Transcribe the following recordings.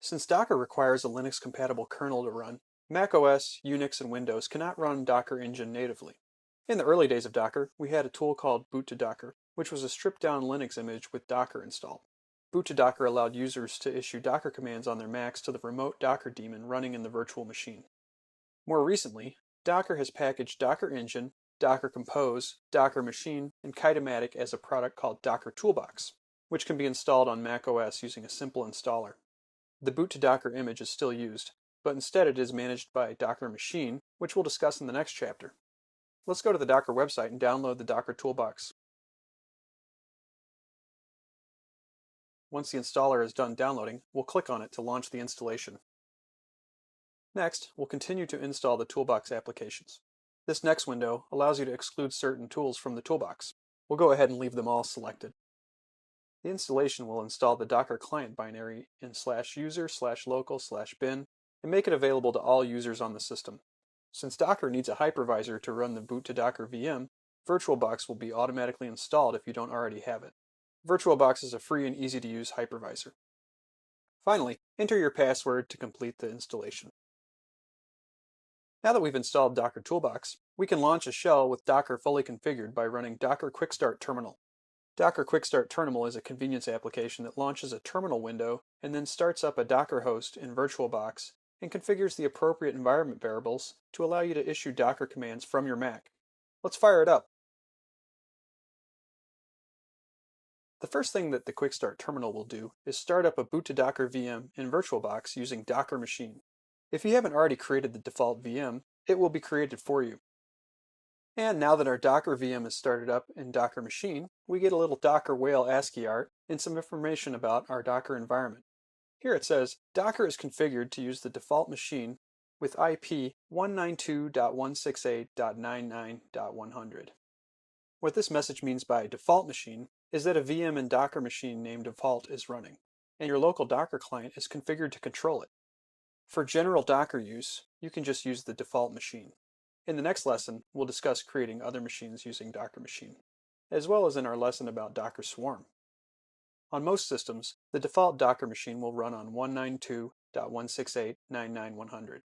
Since Docker requires a Linux-compatible kernel to run, macOS, Unix, and Windows cannot run Docker Engine natively. In the early days of Docker, we had a tool called Boot to Docker, which was a stripped-down Linux image with Docker installed. Boot to Docker allowed users to issue Docker commands on their Macs to the remote Docker daemon running in the virtual machine. More recently, Docker has packaged Docker Engine, Docker Compose, Docker Machine, and Kitematic as a product called Docker Toolbox, which can be installed on macOS using a simple installer. The boot to Docker image is still used, but instead it is managed by Docker Machine, which we'll discuss in the next chapter. Let's go to the Docker website and download the Docker Toolbox. Once the installer is done downloading, we'll click on it to launch the installation. Next, we'll continue to install the Toolbox applications. This next window allows you to exclude certain tools from the toolbox. We'll go ahead and leave them all selected. The installation will install the Docker client binary in /user/local/bin and make it available to all users on the system. Since Docker needs a hypervisor to run the boot to Docker VM, VirtualBox will be automatically installed if you don't already have it. VirtualBox is a free and easy to use hypervisor. Finally, enter your password to complete the installation. Now that we've installed Docker Toolbox, we can launch a shell with Docker fully configured by running Docker Quick Start Terminal. Docker Quick Start Terminal is a convenience application that launches a terminal window and then starts up a Docker host in VirtualBox and configures the appropriate environment variables to allow you to issue Docker commands from your Mac. Let's fire it up. The first thing that the Quick Start Terminal will do is start up a boot to Docker VM in VirtualBox using Docker Machine. If you haven't already created the default VM, it will be created for you. And now that our Docker VM is started up in Docker Machine, we get a little Docker whale ASCII art and some information about our Docker environment. Here it says, Docker is configured to use the default machine with IP 192.168.99.100. What this message means by default machine is that a VM in Docker Machine named default is running, and your local Docker client is configured to control it. For general Docker use, you can just use the default machine. In the next lesson, we'll discuss creating other machines using Docker Machine, as well as in our lesson about Docker Swarm. On most systems, the default Docker machine will run on 192.168.99.100.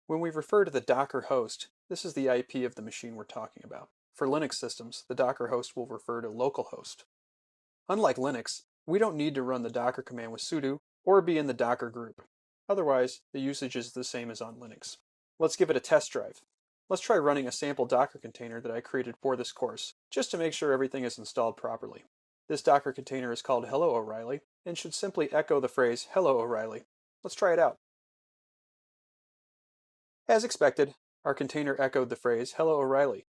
When we refer to the Docker host, this is the IP of the machine we're talking about. For Linux systems, the Docker host will refer to localhost. Unlike Linux, we don't need to run the Docker command with sudo or be in the Docker group. Otherwise, the usage is the same as on Linux. Let's give it a test drive. Let's try running a sample Docker container that I created for this course, just to make sure everything is installed properly. This Docker container is called Hello O'Reilly and should simply echo the phrase Hello O'Reilly. Let's try it out. As expected, our container echoed the phrase Hello O'Reilly.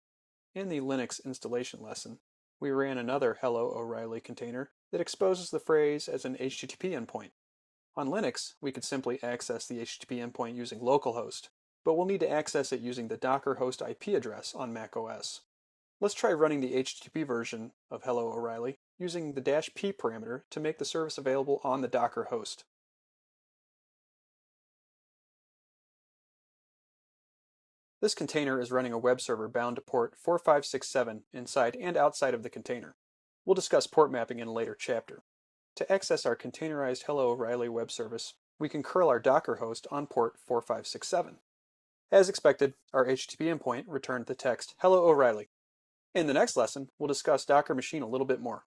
In the Linux installation lesson, we ran another Hello O'Reilly container that exposes the phrase as an HTTP endpoint. On Linux, we could simply access the HTTP endpoint using localhost, but we'll need to access it using the Docker host IP address on macOS. Let's try running the HTTP version of Hello O'Reilly using the -p parameter to make the service available on the Docker host. This container is running a web server bound to port 4567 inside and outside of the container. We'll discuss port mapping in a later chapter. To access our containerized Hello O'Reilly web service, we can curl our Docker host on port 4567. As expected, our HTTP endpoint returned the text Hello O'Reilly. In the next lesson, we'll discuss Docker Machine a little bit more.